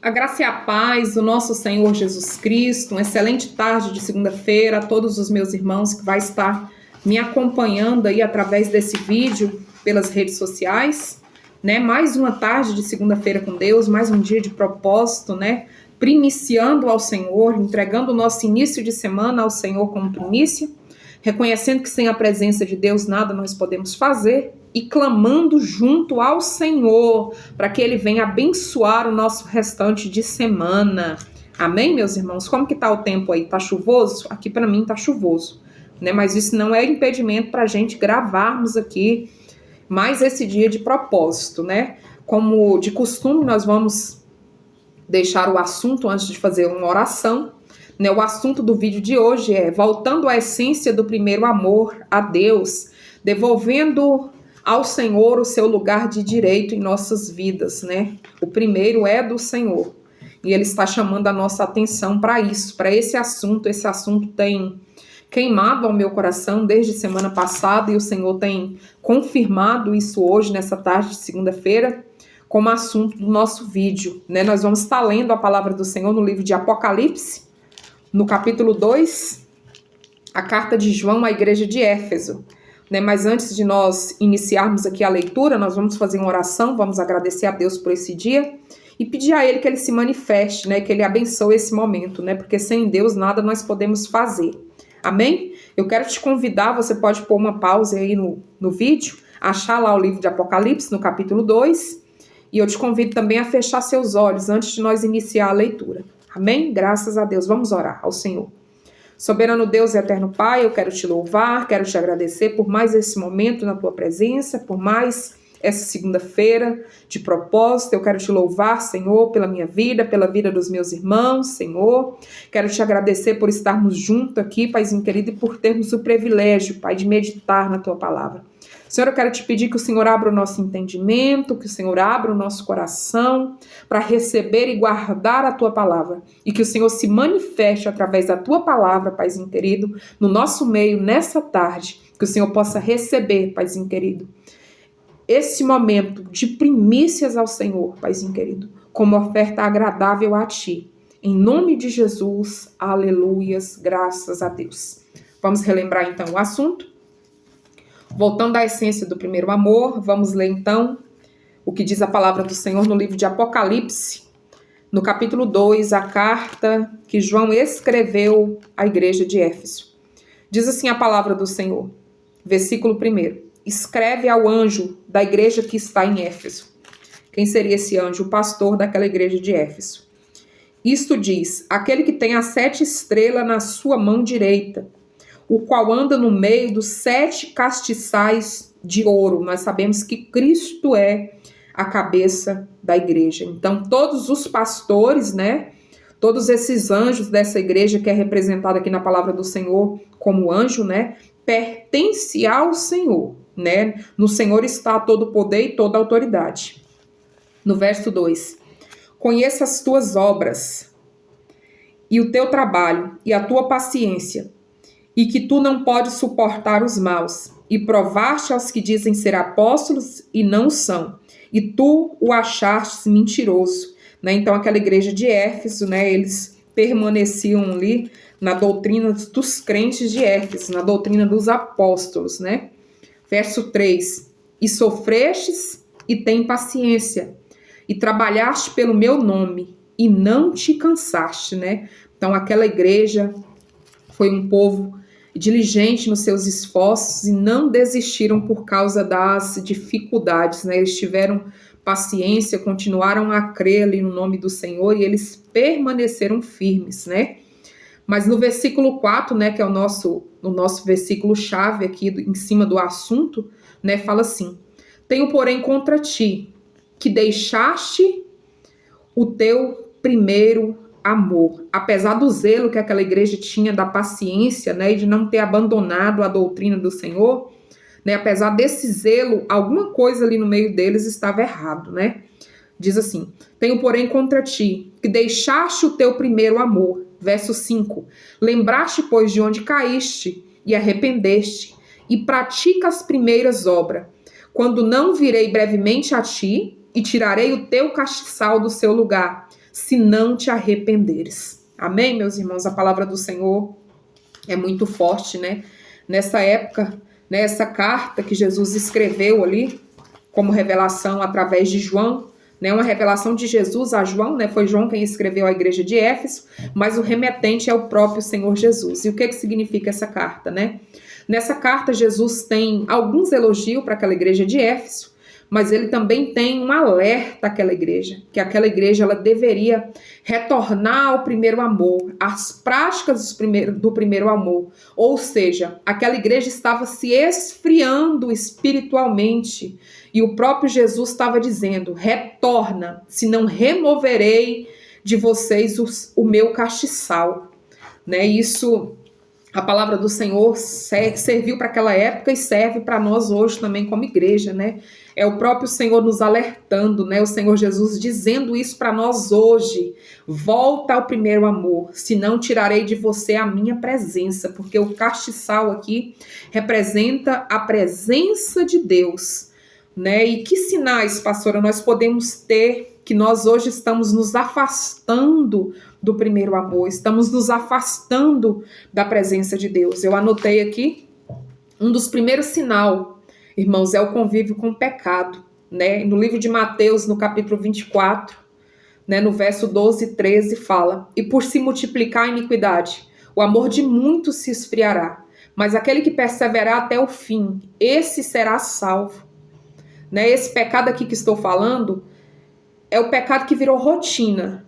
A graça e a paz do nosso Senhor Jesus Cristo, uma excelente tarde de segunda-feira a todos os meus irmãos que vai estar me acompanhando aí através desse vídeo pelas redes sociais, né? Mais uma tarde de segunda-feira com Deus, mais um dia de propósito, né? Primiciando ao Senhor, entregando o nosso início de semana ao Senhor como primícia, reconhecendo que sem a presença de Deus nada nós podemos fazer e clamando junto ao Senhor para que Ele venha abençoar o nosso restante de semana. Amém, meus irmãos? Como que tá o tempo aí? Tá chuvoso? Aqui para mim tá chuvoso, né? Mas isso não é impedimento para a gente gravarmos aqui mais esse dia de propósito, né? Como de costume, nós vamos deixar o assunto antes de fazer uma oração. Né, o assunto do vídeo de hoje é voltando à essência do primeiro amor, a Deus, devolvendo ao Senhor o seu lugar de direito em nossas vidas, né? O primeiro é do Senhor e Ele está chamando a nossa atenção para isso, para esse assunto. Esse assunto tem queimado ao meu coração desde semana passada e o Senhor tem confirmado isso hoje, nessa tarde de segunda-feira, como assunto do nosso vídeo, né? Nós vamos estar lendo a palavra do Senhor no livro de Apocalipse, no capítulo 2, a carta de João à igreja de Éfeso. Né? Mas antes de nós iniciarmos aqui a leitura, nós vamos fazer uma oração, vamos agradecer a Deus por esse dia e pedir a Ele que Ele se manifeste, né? Que Ele abençoe esse momento, né? Porque sem Deus nada nós podemos fazer. Amém? Eu quero te convidar, você pode pôr uma pausa aí no vídeo, achar lá o livro de Apocalipse, no capítulo 2, e eu te convido também a fechar seus olhos antes de nós iniciar a leitura. Amém? Graças a Deus. Vamos orar ao Senhor. Soberano Deus e eterno Pai, eu quero te louvar, quero te agradecer por mais esse momento na tua presença, por mais essa segunda-feira de propósito. Eu quero te louvar, Senhor, pela minha vida, pela vida dos meus irmãos, Senhor. Quero te agradecer por estarmos juntos aqui, Paizinho querido, e por termos o privilégio, Pai, de meditar na tua palavra. Senhor, eu quero te pedir que o Senhor abra o nosso entendimento, que o Senhor abra o nosso coração para receber e guardar a tua palavra. E que o Senhor se manifeste através da tua palavra, Paizinho querido, no nosso meio, nessa tarde. Que o Senhor possa receber, Paizinho querido, esse momento de primícias ao Senhor, Paizinho querido, como oferta agradável a ti. Em nome de Jesus, aleluias, graças a Deus. Vamos relembrar então o assunto. Voltando à essência do primeiro amor, vamos ler então o que diz a palavra do Senhor no livro de Apocalipse, no capítulo 2, a carta que João escreveu à igreja de Éfeso. Diz assim a palavra do Senhor, versículo 1. Escreve ao anjo da igreja que está em Éfeso. Quem seria esse anjo? O pastor daquela igreja de Éfeso. Isto diz, aquele que tem as 7 estrelas na sua mão direita, o qual anda no meio dos 7 castiçais de ouro. Nós sabemos que Cristo é a cabeça da igreja. Então, todos os pastores, né? Todos esses anjos dessa igreja que é representada aqui na palavra do Senhor como anjo, né? Pertence ao Senhor, né? No Senhor está todo o poder e toda a autoridade. No verso 2. Conheça as tuas obras e o teu trabalho e a tua paciência, e que tu não podes suportar os maus, e provaste aos que dizem ser apóstolos e não são, e tu o achaste mentiroso. Né? Então, aquela igreja de Éfeso, né, eles permaneciam ali na doutrina dos crentes de Éfeso, na doutrina dos apóstolos. Né? Verso 3, e sofrestes e tem paciência, e trabalhaste pelo meu nome, e não te cansaste. Né? Então, aquela igreja foi um povo diligente nos seus esforços e não desistiram por causa das dificuldades, né? Eles tiveram paciência, continuaram a crer ali no nome do Senhor e eles permaneceram firmes, né? Mas no versículo 4, né, que é o nosso versículo chave aqui em cima do assunto, né, fala assim: tenho, porém, contra ti que deixaste o teu primeiro amor. Apesar do zelo que aquela igreja tinha, da paciência, né, e de não ter abandonado a doutrina do Senhor, né, apesar desse zelo, alguma coisa ali no meio deles estava errado, né? Diz assim: tenho, porém, contra ti que deixaste o teu primeiro amor. Verso 5. Lembraste, pois, de onde caíste e arrependeste, e pratica as primeiras obras. Quando não virei brevemente a ti, e tirarei o teu castiçal do seu lugar, se não te arrependeres. Amém, meus irmãos? A palavra do Senhor é muito forte, né? Nessa época, né, essa carta que Jesus escreveu ali, como revelação através de João, né, uma revelação de Jesus a João, né, foi João quem escreveu à igreja de Éfeso, mas o remetente é o próprio Senhor Jesus. E o que significa essa carta, né? Nessa carta, Jesus tem alguns elogios para aquela igreja de Éfeso, mas ele também tem um alerta àquela igreja, que aquela igreja ela deveria retornar ao primeiro amor, às práticas do primeiro amor. Ou seja, aquela igreja estava se esfriando espiritualmente, e o próprio Jesus estava dizendo: retorna, senão removerei de vocês o meu castiçal. Né? Isso, a palavra do Senhor serviu para aquela época e serve para nós hoje também como igreja, né? É o próprio Senhor nos alertando, né? O Senhor Jesus dizendo isso para nós hoje. Volta ao primeiro amor, senão tirarei de você a minha presença, porque o castiçal aqui representa a presença de Deus, né? E que sinais, pastora, nós podemos ter que nós hoje estamos nos afastando do primeiro amor, estamos nos afastando da presença de Deus? Eu anotei aqui, um dos primeiros sinais, irmãos, é o convívio com o pecado, né? No livro de Mateus, no capítulo 24, né, no verso 12 e 13, fala: e por se multiplicar a iniquidade, o amor de muitos se esfriará, mas aquele que perseverar até o fim, esse será salvo. Né? Esse pecado aqui que estou falando é o pecado que virou rotina,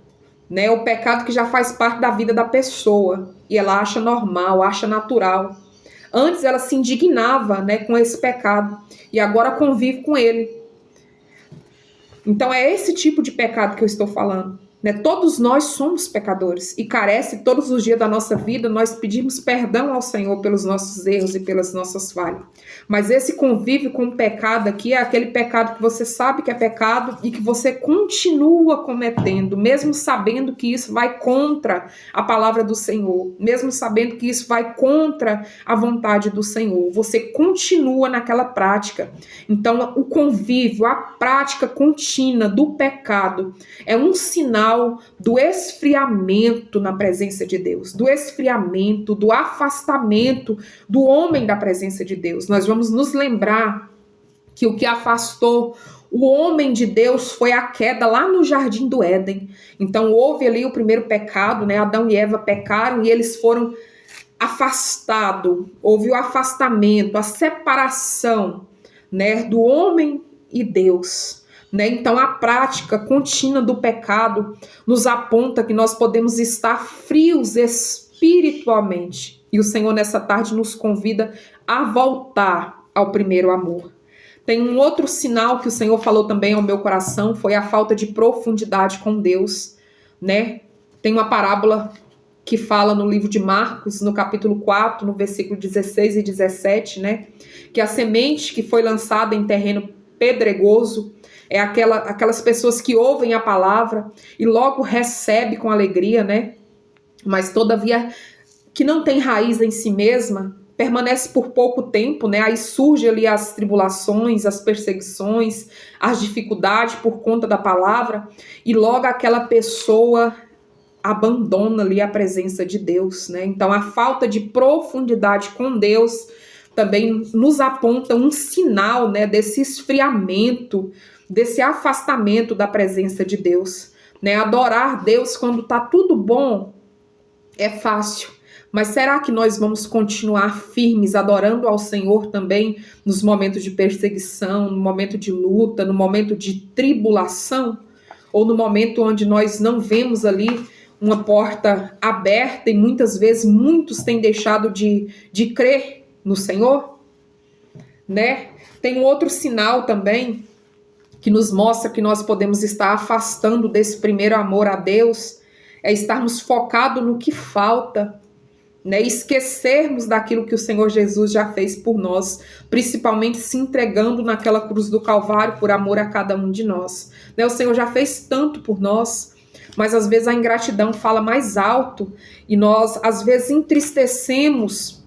né? O pecado que já faz parte da vida da pessoa e ela acha normal, acha natural. Antes ela se indignava, né, com esse pecado e agora convive com ele. Então é esse tipo de pecado que eu estou falando. Né? Todos nós somos pecadores e carece todos os dias da nossa vida nós pedirmos perdão ao Senhor pelos nossos erros e pelas nossas falhas. Mas esse convívio com o pecado aqui é aquele pecado que você sabe que é pecado e que você continua cometendo, mesmo sabendo que isso vai contra a palavra do Senhor, mesmo sabendo que isso vai contra a vontade do Senhor. Você continua naquela prática. Então o convívio, a prática contínua do pecado é um sinal do esfriamento na presença de Deus, do esfriamento, do afastamento do homem da presença de Deus. Nós vamos nos lembrar que o que afastou o homem de Deus foi a queda lá no Jardim do Éden. Então houve ali o primeiro pecado, né? Adão e Eva pecaram e eles foram afastados. Houve o afastamento, a separação, né, do homem e Deus. Né? Então a prática contínua do pecado nos aponta que nós podemos estar frios espiritualmente. E o Senhor nessa tarde nos convida a voltar ao primeiro amor. Tem um outro sinal que o Senhor falou também ao meu coração, foi a falta de profundidade com Deus. Né? Tem uma parábola que fala no livro de Marcos, no capítulo 4, no versículo 16 e 17, né? Que a semente que foi lançada em terreno pedregoso é aquelas pessoas que ouvem a palavra e logo recebem com alegria, né? Mas todavia que não tem raiz em si mesma, permanece por pouco tempo, né? Aí surge ali as tribulações, as perseguições, as dificuldades por conta da palavra e logo aquela pessoa abandona ali a presença de Deus, né? Então a falta de profundidade com Deus também nos aponta um sinal, né, desse esfriamento, desse afastamento da presença de Deus, né? Adorar Deus quando está tudo bom é fácil, mas será que nós vamos continuar firmes adorando ao Senhor também nos momentos de perseguição, no momento de luta, no momento de tribulação, ou no momento onde nós não vemos ali uma porta aberta e muitas vezes muitos têm deixado de crer no Senhor? Né? Tem um outro sinal também que nos mostra que nós podemos estar afastando desse primeiro amor a Deus, é estarmos focados no que falta, né? Esquecermos daquilo que o Senhor Jesus já fez por nós, principalmente se entregando naquela cruz do Calvário por amor a cada um de nós. Né? O Senhor já fez tanto por nós, mas às vezes a ingratidão fala mais alto e nós às vezes entristecemos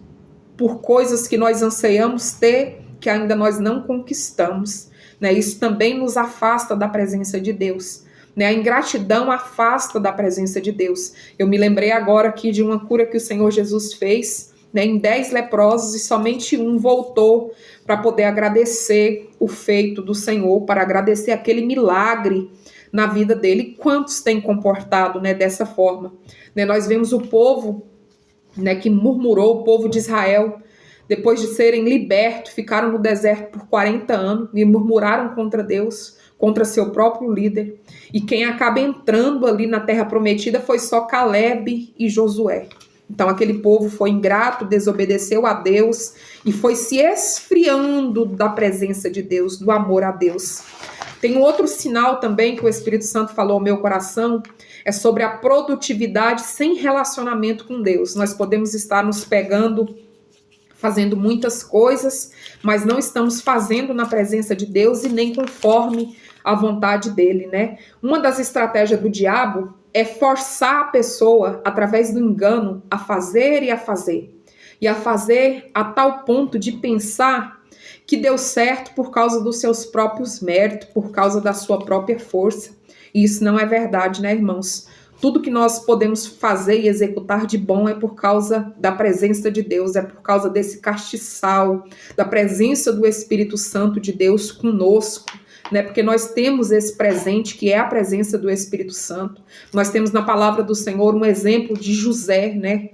por coisas que nós anseiamos ter, que ainda nós não conquistamos. Né? Isso também nos afasta da presença de Deus. né? A ingratidão afasta da presença de Deus. Eu me lembrei agora aqui de uma cura que o Senhor Jesus fez, né, em 10 leprosos, e somente um voltou para poder agradecer o feito do Senhor, para agradecer aquele milagre na vida dele. Quantos têm comportado, né, dessa forma? Né, nós vemos o povo, né, que murmurou, o povo de Israel, depois de serem libertos, ficaram no deserto por 40 anos e murmuraram contra Deus, contra seu próprio líder. E quem acaba entrando ali na terra prometida foi só Caleb e Josué. Então aquele povo foi ingrato, desobedeceu a Deus e foi se esfriando da presença de Deus, do amor a Deus. Tem um outro sinal também que o Espírito Santo falou ao meu coração, é sobre a produtividade sem relacionamento com Deus. Nós podemos estar nos pegando, fazendo muitas coisas, mas não estamos fazendo na presença de Deus e nem conforme a vontade dele, né? Uma das estratégias do diabo é forçar a pessoa, através do engano, a fazer e a fazer. E a fazer a tal ponto de pensar que deu certo por causa dos seus próprios méritos, por causa da sua própria força. E isso não é verdade, né, irmãos? Tudo que nós podemos fazer e executar de bom é por causa da presença de Deus, é por causa desse castiçal, da presença do Espírito Santo de Deus conosco, né? Porque nós temos esse presente que é a presença do Espírito Santo. Nós temos na palavra do Senhor um exemplo de José, né?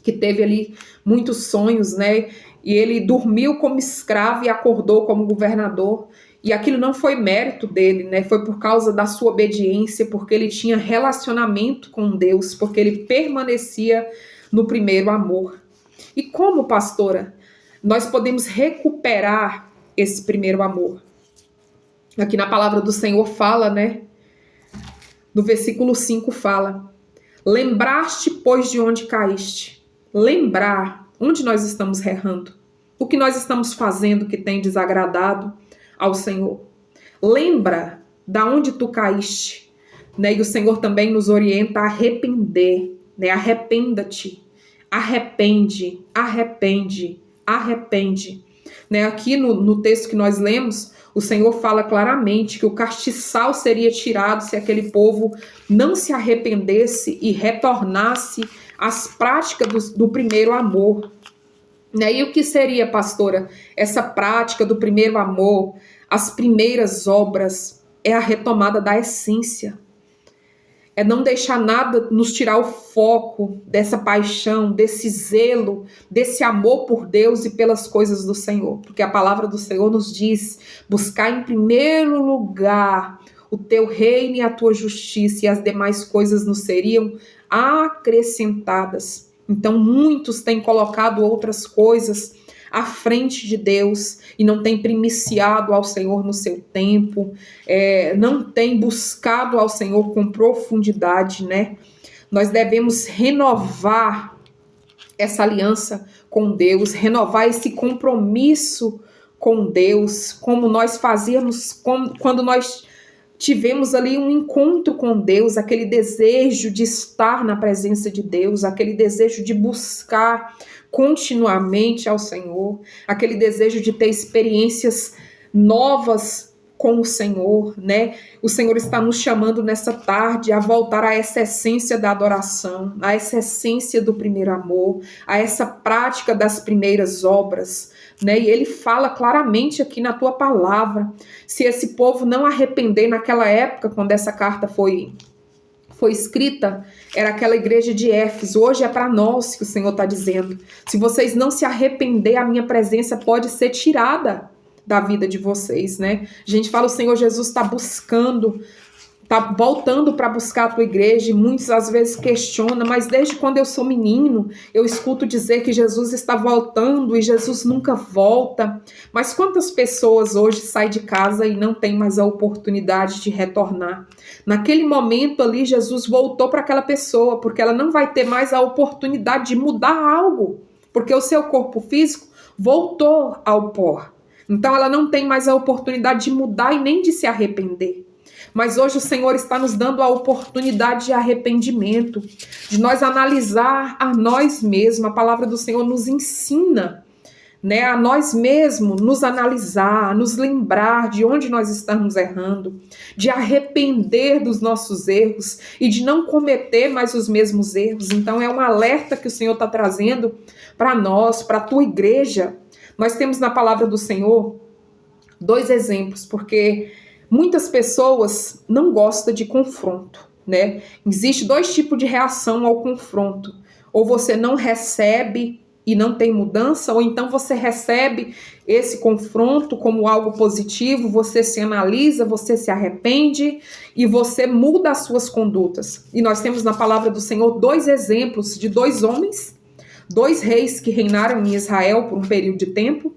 Que teve ali muitos sonhos, né? E ele dormiu como escravo e acordou como governador. E aquilo não foi mérito dele, né? Foi por causa da sua obediência, porque ele tinha relacionamento com Deus, porque ele permanecia no primeiro amor. E como, pastora, nós podemos recuperar esse primeiro amor? Aqui na palavra do Senhor fala, né? No versículo 5 fala: lembraste, pois, de onde caíste. Lembrar onde nós estamos errando, o que nós estamos fazendo que tem desagradado ao Senhor. Lembra da onde tu caíste, né? E o Senhor também nos orienta a arrepender, né? Arrependa-te, arrepende, arrepende, arrepende, né? Aqui no texto que nós lemos, o Senhor fala claramente que o castiçal seria tirado se aquele povo não se arrependesse e retornasse às práticas do primeiro amor. E o que seria, pastora, essa prática do primeiro amor, as primeiras obras? É a retomada da essência. É não deixar nada nos tirar o foco dessa paixão, desse zelo, desse amor por Deus e pelas coisas do Senhor. Porque a palavra do Senhor nos diz: buscar em primeiro lugar o teu reino e a tua justiça, e as demais coisas nos seriam acrescentadas. Então muitos têm colocado outras coisas à frente de Deus e não têm primiciado ao Senhor no seu tempo, não têm buscado ao Senhor com profundidade, né? Nós devemos renovar essa aliança com Deus, renovar esse compromisso com Deus, como nós fazíamos quando nós tivemos ali um encontro com Deus, aquele desejo de estar na presença de Deus, aquele desejo de buscar continuamente ao Senhor, aquele desejo de ter experiências novas com o Senhor, né? O Senhor está nos chamando nessa tarde a voltar a essa essência da adoração, a essa essência do primeiro amor, a essa prática das primeiras obras, né? E ele fala claramente aqui na tua palavra: se esse povo não arrepender naquela época, quando essa carta foi escrita, era aquela igreja de Éfeso. Hoje é para nós que o Senhor está dizendo: se vocês não se arrepender, a minha presença pode ser tirada da vida de vocês, né? A gente fala, o Senhor Jesus está buscando, está voltando para buscar a tua igreja, e muitos às vezes questionam: mas desde quando eu sou menino, eu escuto dizer que Jesus está voltando e Jesus nunca volta. Mas quantas pessoas hoje saem de casa e não têm mais a oportunidade de retornar? Naquele momento ali, Jesus voltou para aquela pessoa, porque ela não vai ter mais a oportunidade de mudar algo, porque o seu corpo físico voltou ao pó. Então ela não tem mais a oportunidade de mudar e nem de se arrepender. Mas hoje o Senhor está nos dando a oportunidade de arrependimento, de nós analisar a nós mesmos. A palavra do Senhor nos ensina, né, a nós mesmos nos analisar, nos lembrar de onde nós estamos errando, de arrepender dos nossos erros e de não cometer mais os mesmos erros. Então é um alerta que o Senhor está trazendo para nós, para a tua igreja. Nós temos na palavra do Senhor 2 exemplos, porque muitas pessoas não gostam de confronto, né? Existe 2 tipos de reação ao confronto. Ou você não recebe e não tem mudança, ou então você recebe esse confronto como algo positivo, você se analisa, você se arrepende e você muda as suas condutas. E nós temos na palavra do Senhor 2 exemplos de 2 homens, 2 reis que reinaram em Israel por um período de tempo,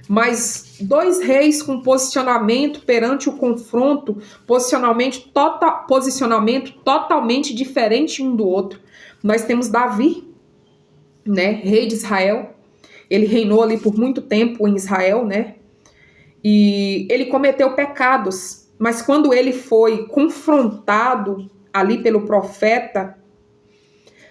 mas 2 reis com posicionamento perante o confronto, posicionamento totalmente diferente um do outro. Nós temos Davi, né, rei de Israel. Ele reinou ali por muito tempo em Israel, né? E ele cometeu pecados, mas quando ele foi confrontado ali pelo profeta,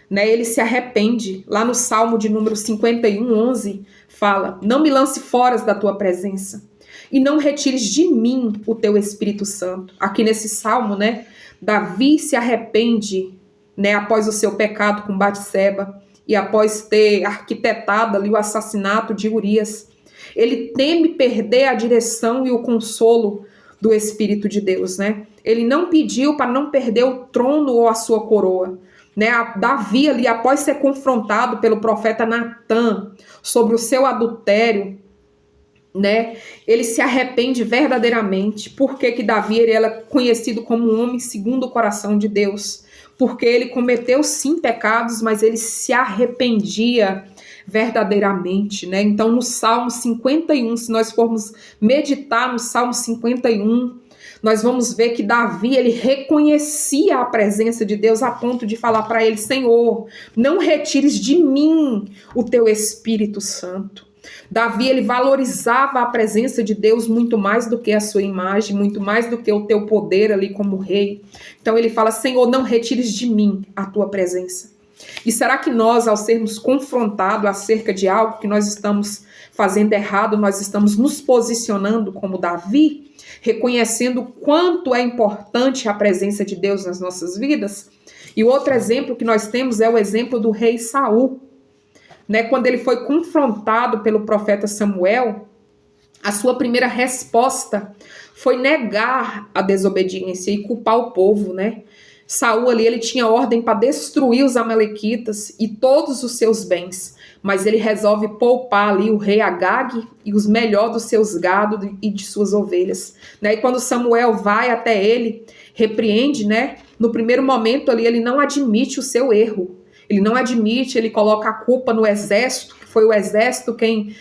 né, ele se arrepende. Lá no Salmo de número 51:11, fala: não me lance fora da tua presença e não retires de mim o teu Espírito Santo. Aqui nesse Salmo, né, Davi se arrepende, né, após o seu pecado com Batseba e após ter arquitetado ali o assassinato de Urias. Ele teme perder a direção e o consolo do Espírito de Deus, né? Ele não pediu para não perder o trono ou a sua coroa, né? Davi ali, após ser confrontado pelo profeta Natã sobre o seu adultério, né? Ele se arrepende verdadeiramente. Por que Davi ele é conhecido como um homem segundo o coração de Deus? Porque ele cometeu sim pecados, mas ele se arrependia verdadeiramente, né? Então no Salmo 51, se nós formos meditar no Salmo 51, nós vamos ver que Davi, ele reconhecia a presença de Deus a ponto de falar para ele: Senhor, não retires de mim o teu Espírito Santo. Davi, ele valorizava a presença de Deus muito mais do que a sua imagem, muito mais do que o teu poder ali como rei. Então ele fala: Senhor, não retires de mim a tua presença. E será que nós, ao sermos confrontados acerca de algo que nós estamos fazendo errado, nós estamos nos posicionando como Davi, reconhecendo quanto é importante a presença de Deus nas nossas vidas? E o outro exemplo que nós temos é o exemplo do rei Saul, né? Quando ele foi confrontado pelo profeta Samuel, a sua primeira resposta foi negar a desobediência e culpar o povo, né? Saul ali, ele tinha ordem para destruir os amalequitas e todos os seus bens, mas ele resolve poupar ali o rei Agag e os melhores dos seus gados e de suas ovelhas, né? E quando Samuel vai até ele, repreende, né? No primeiro momento ali, ele não admite o seu erro, ele não admite, ele coloca a culpa no exército, que foi o exército quem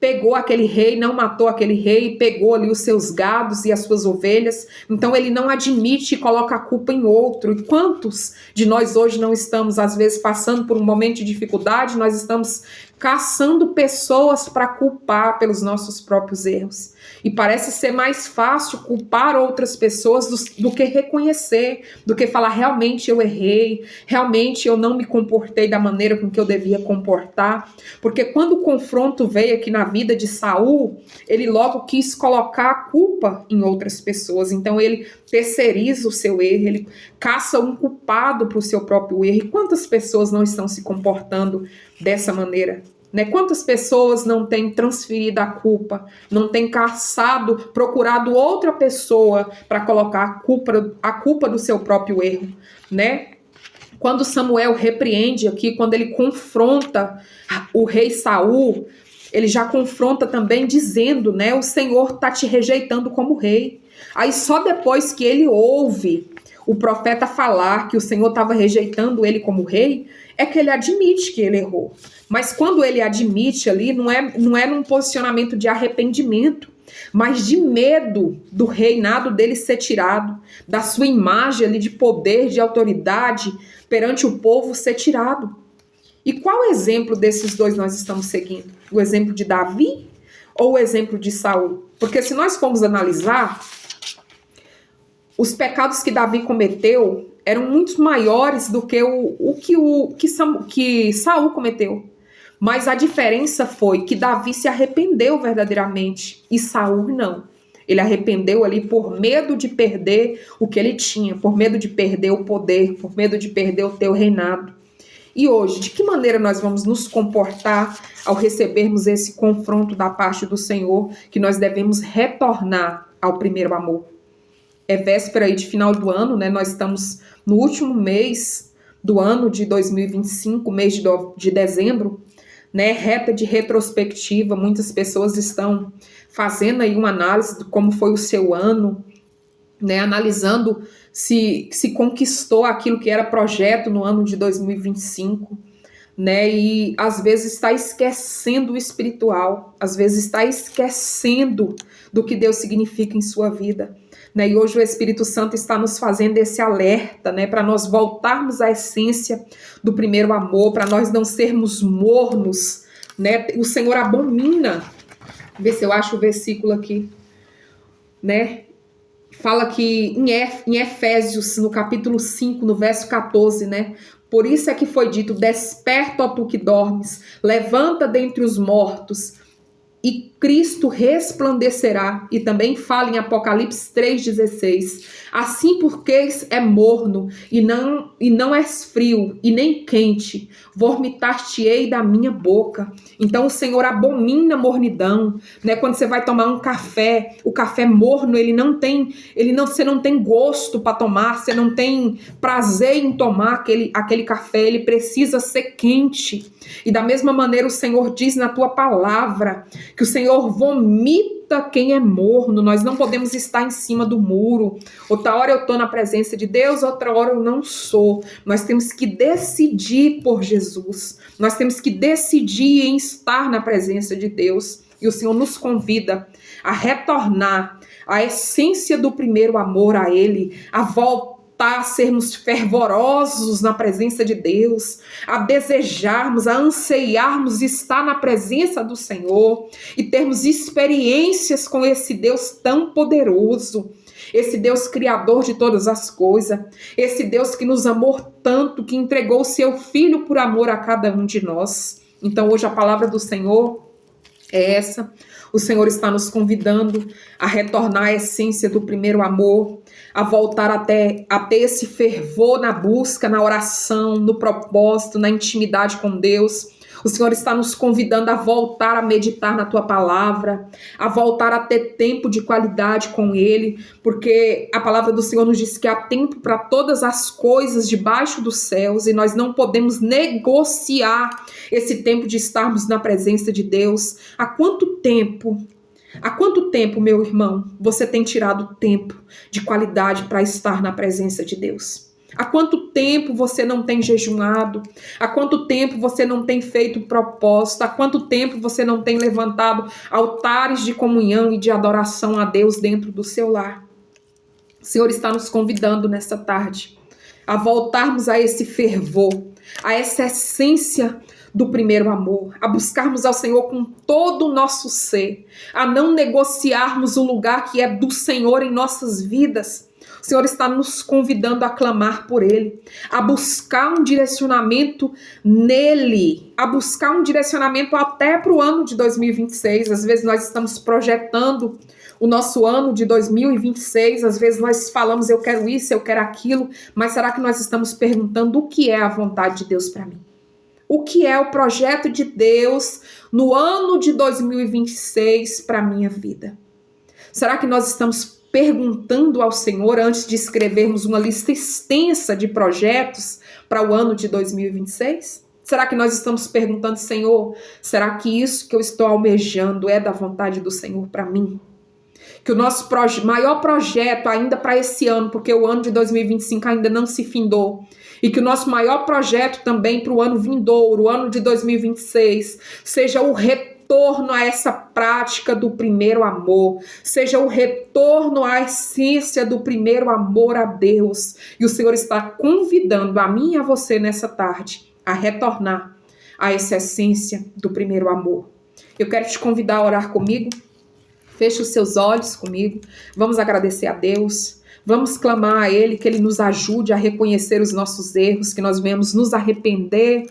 pegou aquele rei, não matou aquele rei, pegou ali os seus gados e as suas ovelhas. Então ele não admite e coloca a culpa em outro. E quantos de nós hoje não estamos, às vezes, passando por um momento de dificuldade, nós estamos caçando pessoas para culpar pelos nossos próprios erros. E parece ser mais fácil culpar outras pessoas do que reconhecer, do que falar: realmente eu errei, realmente eu não me comportei da maneira com que eu devia comportar. Porque quando o confronto veio aqui na vida de Saul, ele logo quis colocar a culpa em outras pessoas. Então ele terceiriza o seu erro, ele caça um culpado para o seu próprio erro. E quantas pessoas não estão se comportando dessa maneira? Né? Quantas pessoas não têm transferido a culpa, não têm procurado outra pessoa para colocar a culpa do seu próprio erro, né? Quando Samuel repreende aqui, quando ele confronta o rei Saul, ele já confronta também dizendo, né, o Senhor está te rejeitando como rei. Aí só depois que ele ouve o profeta falar que o Senhor estava rejeitando ele como rei, é que ele admite que ele errou. Mas quando ele admite ali, não é num posicionamento de arrependimento, mas de medo do reinado dele ser tirado, da sua imagem ali de poder, de autoridade perante o povo ser tirado. E qual exemplo desses dois nós estamos seguindo? O exemplo de Davi ou o exemplo de Saul? Porque se nós formos analisar, os pecados que Davi cometeu eram muito maiores do que que Saul cometeu. Mas a diferença foi que Davi se arrependeu verdadeiramente e Saul não. Ele arrependeu ali por medo de perder o que ele tinha, por medo de perder o poder, por medo de perder o teu reinado. E hoje, de que maneira nós vamos nos comportar ao recebermos esse confronto da parte do Senhor, que nós devemos retornar ao primeiro amor? É véspera aí de final do ano, né? Nós estamos no último mês do ano de 2025, mês de dezembro, né? Reta de retrospectiva, muitas pessoas estão fazendo aí uma análise de como foi o seu ano, né? Analisando se conquistou aquilo que era projeto no ano de 2025, né? E às vezes está esquecendo o espiritual, às vezes está esquecendo do que Deus significa em sua vida, né? E hoje o Espírito Santo está nos fazendo esse alerta, né? Para nós voltarmos à essência do primeiro amor, para nós não sermos mornos, né? O Senhor abomina, vê se eu acho o versículo aqui, né? Fala que em Efésios, no capítulo 5, no verso 14, né? Por isso é que foi dito: desperta, ó tu que dormes, levanta dentre os mortos, e Cristo resplandecerá. E também fala em Apocalipse 3,16: assim porque é morno, e não és frio, e nem quente, vomitar-te-ei da minha boca. Então o Senhor abomina a mornidão, né? Quando você vai tomar um café, o café morno, você não tem gosto para tomar, você não tem prazer em tomar aquele café, ele precisa ser quente. E da mesma maneira o Senhor diz na tua palavra que o Senhor vomita quem é morno. Nós não podemos estar em cima do muro. Outra hora eu estou na presença de Deus, outra hora eu não sou. Nós temos que decidir por Jesus. Nós temos que decidir em estar na presença de Deus. E o Senhor nos convida a retornar à essência do primeiro amor a Ele, a voltar a sermos fervorosos na presença de Deus, a desejarmos, a anseiarmos estar na presença do Senhor e termos experiências com esse Deus tão poderoso, esse Deus criador de todas as coisas, esse Deus que nos amou tanto, que entregou o seu Filho por amor a cada um de nós. Então hoje a palavra do Senhor é essa. O Senhor está nos convidando a retornar à essência do primeiro amor, a voltar a ter esse fervor na busca, na oração, no propósito, na intimidade com Deus. O Senhor está nos convidando a voltar a meditar na tua palavra, a voltar a ter tempo de qualidade com Ele, porque a palavra do Senhor nos diz que há tempo para todas as coisas debaixo dos céus e nós não podemos negociar esse tempo de estarmos na presença de Deus. Há quanto tempo, meu irmão, você tem tirado tempo de qualidade para estar na presença de Deus? Há quanto tempo você não tem jejuado? Há quanto tempo você não tem feito propósito? Há quanto tempo você não tem levantado altares de comunhão e de adoração a Deus dentro do seu lar? O Senhor está nos convidando nessa tarde a voltarmos a esse fervor, a essa essência do primeiro amor, a buscarmos ao Senhor com todo o nosso ser, a não negociarmos o lugar que é do Senhor em nossas vidas. O Senhor está nos convidando a clamar por Ele, a buscar um direcionamento nele, a buscar um direcionamento até para o ano de 2026. Às vezes nós estamos projetando o nosso ano de 2026, às vezes nós falamos eu quero isso, eu quero aquilo, mas será que nós estamos perguntando o que é a vontade de Deus para mim? O que é o projeto de Deus no ano de 2026 para a minha vida? Será que nós estamos perguntando ao Senhor antes de escrevermos uma lista extensa de projetos para o ano de 2026? Será que nós estamos perguntando, Senhor, será que isso que eu estou almejando é da vontade do Senhor para mim? Que o nosso maior projeto ainda para esse ano, porque o ano de 2025 ainda não se findou, e que o nosso maior projeto também para o ano vindouro, o ano de 2026, seja o retorno a essa prática do primeiro amor, seja o retorno à essência do primeiro amor a Deus. E o Senhor está convidando a mim e a você nessa tarde a retornar a essa essência do primeiro amor. Eu quero te convidar a orar comigo. Feche os seus olhos comigo. Vamos agradecer a Deus. Vamos clamar a Ele que Ele nos ajude a reconhecer os nossos erros, que nós venhamos nos arrepender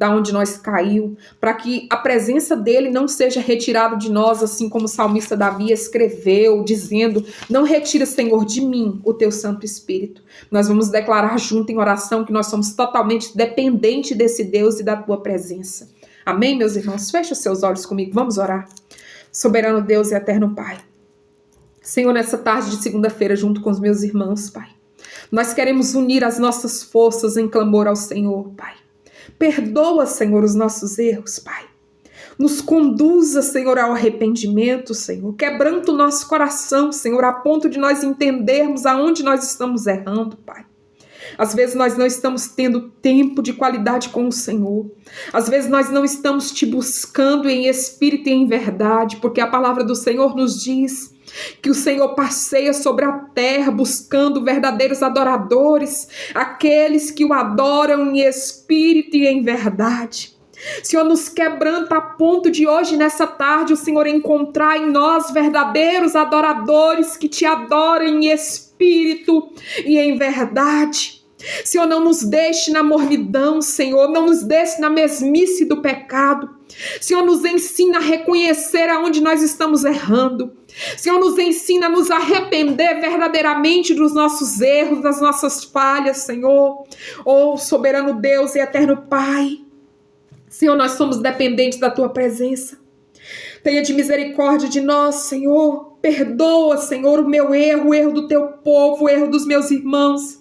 da onde nós caiu, para que a presença dele não seja retirada de nós, assim como o salmista Davi escreveu, dizendo: não retira, Senhor, de mim o teu Santo Espírito. Nós vamos declarar junto em oração que nós somos totalmente dependentes desse Deus e da tua presença. Amém, meus irmãos? Feche os seus olhos comigo, vamos orar. Soberano Deus e eterno Pai, Senhor, nessa tarde de segunda-feira, junto com os meus irmãos, Pai, nós queremos unir as nossas forças em clamor ao Senhor, Pai. Perdoa, Senhor, os nossos erros, Pai. Nos conduza, Senhor, ao arrependimento, Senhor. Quebranta o nosso coração, Senhor, a ponto de nós entendermos aonde nós estamos errando, Pai. Às vezes nós não estamos tendo tempo de qualidade com o Senhor. Às vezes nós não estamos te buscando em espírito e em verdade, porque a palavra do Senhor nos diz que o Senhor passeia sobre a terra buscando verdadeiros adoradores, aqueles que o adoram em espírito e em verdade. Senhor, nos quebranta a ponto de hoje, nessa tarde, o Senhor encontrar em nós verdadeiros adoradores que te adoram em espírito e em verdade. Senhor, não nos deixe na mornidão, Senhor, não nos deixe na mesmice do pecado. Senhor, nos ensina a reconhecer aonde nós estamos errando. Senhor, nos ensina a nos arrepender verdadeiramente dos nossos erros, das nossas falhas, Senhor. Oh, soberano Deus e eterno Pai. Senhor, nós somos dependentes da tua presença. Tenha de misericórdia de nós, Senhor. Perdoa, Senhor, o meu erro, o erro do teu povo, o erro dos meus irmãos.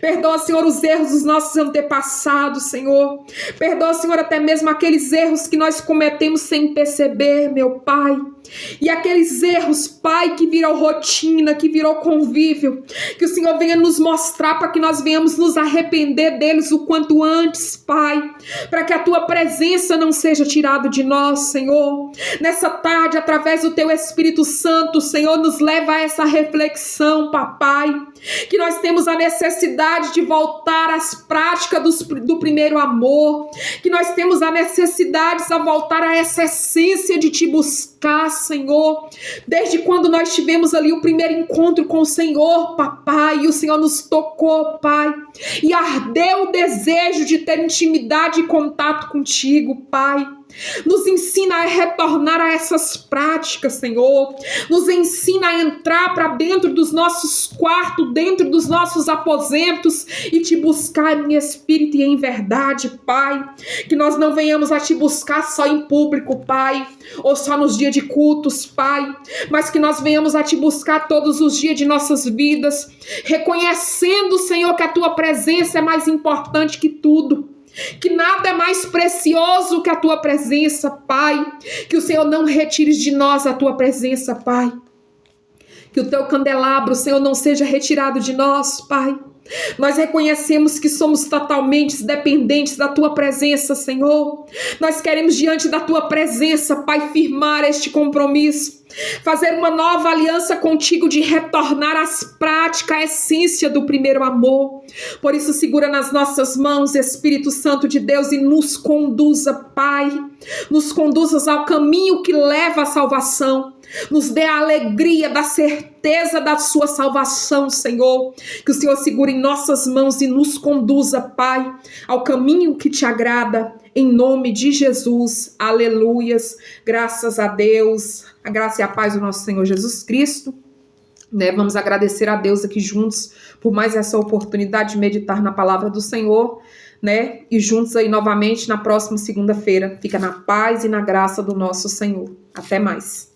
Perdoa, Senhor, os erros dos nossos antepassados, Senhor. Perdoa, Senhor, até mesmo aqueles erros que nós cometemos sem perceber, meu Pai. E aqueles erros, Pai, que virou rotina, que virou convívio, que o Senhor venha nos mostrar para que nós venhamos nos arrepender deles o quanto antes, Pai, para que a tua presença não seja tirada de nós, Senhor. Nessa tarde, através do teu Espírito Santo, Senhor, nos leva a essa reflexão, Papai, que nós temos a necessidade de voltar às práticas do primeiro amor, que nós temos a necessidade de voltar a essa essência de te buscar, Senhor, desde quando nós tivemos ali o primeiro encontro com o Senhor, Papai, e o Senhor nos tocou, Pai, e ardeu o desejo de ter intimidade e contato contigo, Pai. Nos ensina a retornar a essas práticas, Senhor. Nos ensina a entrar para dentro dos nossos quartos, dentro dos nossos aposentos e te buscar em espírito e em verdade, Pai. Que nós não venhamos a te buscar só em público, Pai, ou só nos dias de cultos, Pai, mas que nós venhamos a te buscar todos os dias de nossas vidas, reconhecendo, Senhor, que a tua presença é mais importante que tudo. Que nada é mais precioso que a tua presença, Pai. Que o Senhor não retire de nós a tua presença, Pai. Que o teu candelabro, Senhor, não seja retirado de nós, Pai. Nós reconhecemos que somos totalmente dependentes da tua presença, Senhor. Nós queremos, diante da tua presença, Pai, firmar este compromisso, fazer uma nova aliança contigo de retornar às práticas, à essência do primeiro amor. Por isso, segura nas nossas mãos, Espírito Santo de Deus, e nos conduza, Pai. Nos conduzas ao caminho que leva à salvação. Nos dê a alegria da certeza da sua salvação, Senhor. Que o Senhor segure em nossas mãos e nos conduza, Pai, ao caminho que te agrada. Em nome de Jesus, aleluias, graças a Deus, a graça e a paz do nosso Senhor Jesus Cristo. Vamos agradecer a Deus aqui juntos por mais essa oportunidade de meditar na palavra do Senhor, e juntos aí novamente na próxima segunda-feira. Fica na paz e na graça do nosso Senhor. Até mais.